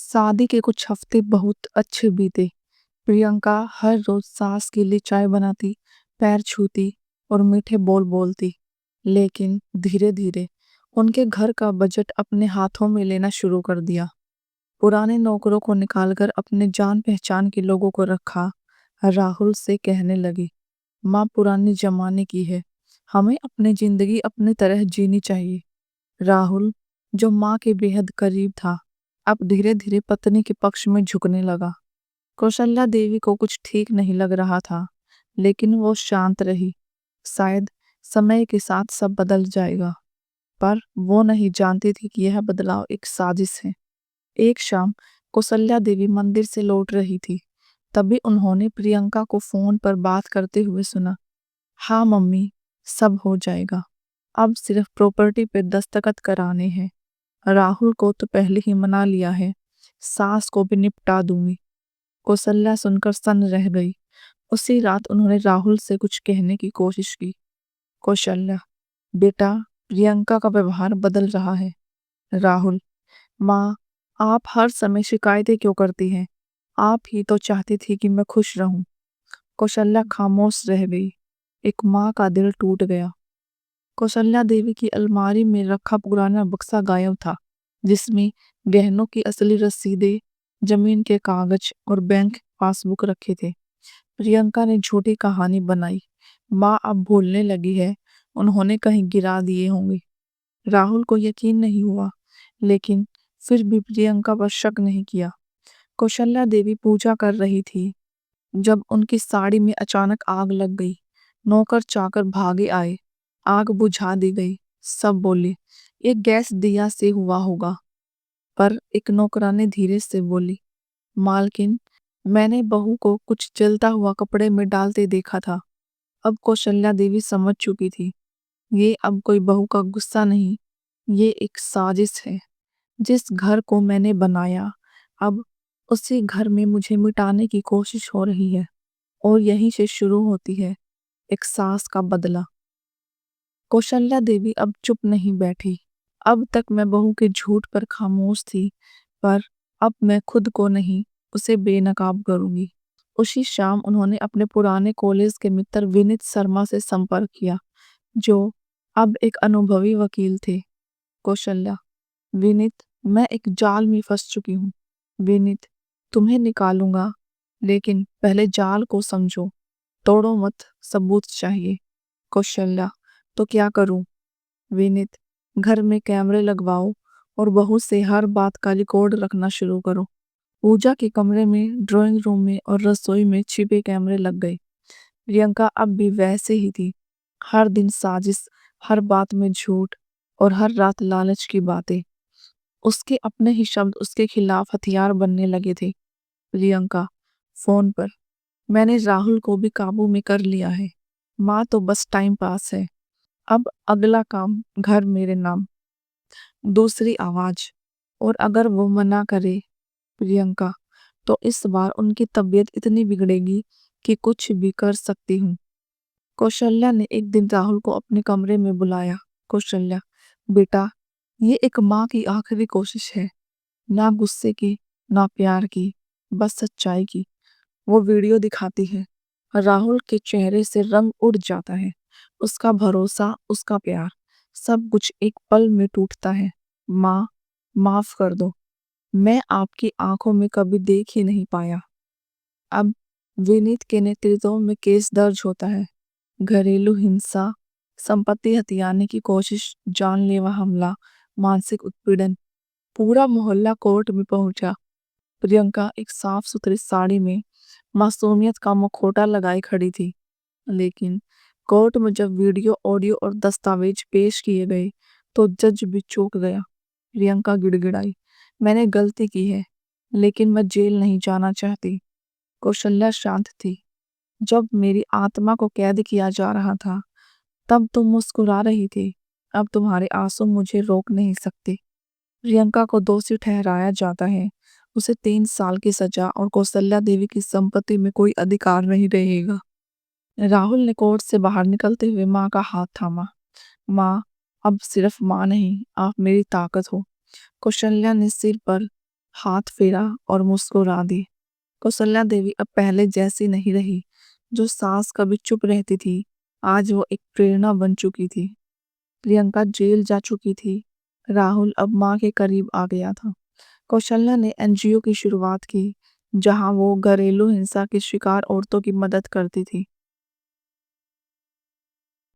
शादी के कुछ हफ्ते बहुत अच्छे बीते। प्रियंका हर रोज सास के लिए चाय बनाती, पैर छूती और मीठे बोल बोलती। लेकिन धीरे धीरे उनके घर का बजट अपने हाथों में लेना शुरू कर दिया। पुराने नौकरों को निकालकर अपने जान पहचान के लोगों को रखा। राहुल से कहने लगी, माँ पुराने जमाने की है, हमें अपनी जिंदगी अपनी तरह जीनी चाहिए। राहुल, जो माँ के बेहद करीब था, अब धीरे धीरे पत्नी के पक्ष में झुकने लगा। कौशल्या देवी को कुछ ठीक नहीं लग रहा था, लेकिन वो शांत रही। शायद समय के साथ सब बदल जाएगा, पर वो नहीं जानती थी कि यह बदलाव एक साजिश है। एक शाम कौशल्या देवी मंदिर से लौट रही थी, तभी उन्होंने प्रियंका को फोन पर बात करते हुए सुना। हाँ मम्मी, सब हो जाएगा, अब सिर्फ प्रॉपर्टी पे दस्तखत कराने हैं। राहुल को तो पहले ही मना लिया है, सास को भी निपटा दूंगी। कौशल्या सुनकर सन्न रह गई। उसी रात उन्होंने राहुल से कुछ कहने की कोशिश की। कौशल्या, बेटा, प्रियंका का व्यवहार बदल रहा है। राहुल, माँ, आप हर समय शिकायतें क्यों करती हैं? आप ही तो चाहती थी कि मैं खुश रहूं। कौशल्या खामोश रह गई। एक माँ का दिल टूट गया। कौशल्या देवी की अलमारी में रखा पुराना बक्सा गायब था, जिसमें गहनों की असली रसीदें, जमीन के कागज और बैंक पासबुक रखे थे। प्रियंका ने झूठी कहानी बनाई। माँ अब भूलने लगी है, उन्होंने कहीं गिरा दिए होंगे। राहुल को यकीन नहीं हुआ, लेकिन फिर भी प्रियंका पर शक नहीं किया। कौशल्या देवी पूजा कर रही थी जब उनकी साड़ी में अचानक आग लग गई। नौकर चाकर भागे आए, आग बुझा दी गई। सब बोले, ये गैस दिया से हुआ होगा। पर एक नौकरानी धीरे से बोली, मालकिन, मैंने बहू को कुछ जलता हुआ कपड़े में डालते देखा था। अब कौशल्या देवी समझ चुकी थी, ये अब कोई बहू का गुस्सा नहीं, ये एक साजिश है। जिस घर को मैंने बनाया, अब उसी घर में मुझे मिटाने की कोशिश हो रही है। और यहीं से शुरू होती है एक सास का बदला। कौशल्या देवी अब चुप नहीं बैठी। अब तक मैं बहू के झूठ पर खामोश थी, पर अब मैं खुद को नहीं, उसे बेनकाब करूंगी। उसी शाम उन्होंने अपने पुराने कॉलेज के मित्र विनीत शर्मा से संपर्क किया, जो अब एक अनुभवी वकील थे। कौशल्या, विनीत, मैं एक जाल में फंस चुकी हूँ। विनीत, तुम्हें निकालूंगा, लेकिन पहले जाल को समझो, तोड़ो मत, सबूत चाहिए। कौशल्या, तो क्या करूं? विनीत, घर में कैमरे लगवाओ और बहू से हर बात का रिकॉर्ड रखना शुरू करो। पूजा के कमरे में, ड्राइंग रूम में और रसोई में छिपे कैमरे लग गए। प्रियंका अब भी वैसे ही थी, हर दिन साजिश, हर बात में झूठ और हर रात लालच की बातें। उसके अपने ही शब्द उसके खिलाफ हथियार बनने लगे थे। प्रियंका, फोन पर, मैंने राहुल को भी काबू में कर लिया है। माँ तो बस टाइम पास है। अब अगला काम घर मेरे नाम। दूसरी आवाज, और अगर वो मना करे, प्रियंका, तो इस बार उनकी तबीयत इतनी बिगड़ेगी कि कुछ भी कर सकती हूँ। कौशल्या ने एक दिन राहुल को अपने कमरे में बुलाया। कौशल्या, बेटा, ये एक माँ की आखिरी कोशिश है, ना गुस्से की, ना प्यार की, बस सच्चाई की। वो वीडियो दिखाती है। राहुल के चेहरे से रंग उड़ जाता है। उसका भरोसा, उसका प्यार, सब कुछ एक पल में टूटता है। माँ, माफ कर दो, मैं आपकी आंखों में कभी देख ही नहीं पाया। अब विनीत के नेतृत्व में केस दर्ज होता है। घरेलू हिंसा, संपत्ति हथियाने की कोशिश, जानलेवा हमला, मानसिक उत्पीड़न। पूरा मोहल्ला कोर्ट में पहुंचा। प्रियंका एक साफ सुथरी साड़ी में मासूमियत का मुखौटा लगाए खड़ी थी, लेकिन कोर्ट में जब वीडियो, ऑडियो और दस्तावेज पेश किए गए, तो जज भी चौंक गया। प्रियंका गिड़गिड़ाई, मैंने गलती की है, लेकिन मैं जेल नहीं जाना चाहती। कौशल्या शांत थी। जब मेरी आत्मा को कैद किया जा रहा था, तब तुम मुस्कुरा रही थी। अब तुम्हारे आंसू मुझे रोक नहीं सकते। प्रियंका को दोषी ठहराया जाता है। उसे 3 साल की सजा और कौशल्या देवी की संपत्ति में कोई अधिकार नहीं रहेगा। राहुल ने कोर्ट से बाहर निकलते हुए माँ का हाथ थामा। माँ, अब सिर्फ माँ नहीं, आप मेरी ताकत हो। कौशल्या ने सिर पर हाथ फेरा और मुस्कुरा दी। कौशल्या देवी अब पहले जैसी नहीं रही। जो सास कभी चुप रहती थी, आज वो एक प्रेरणा बन चुकी थी। प्रियंका जेल जा चुकी थी। राहुल अब माँ के करीब आ गया था। कौशल्या ने एनजीओ की शुरुआत की, जहां वो घरेलू हिंसा की शिकार औरतों की मदद करती थी।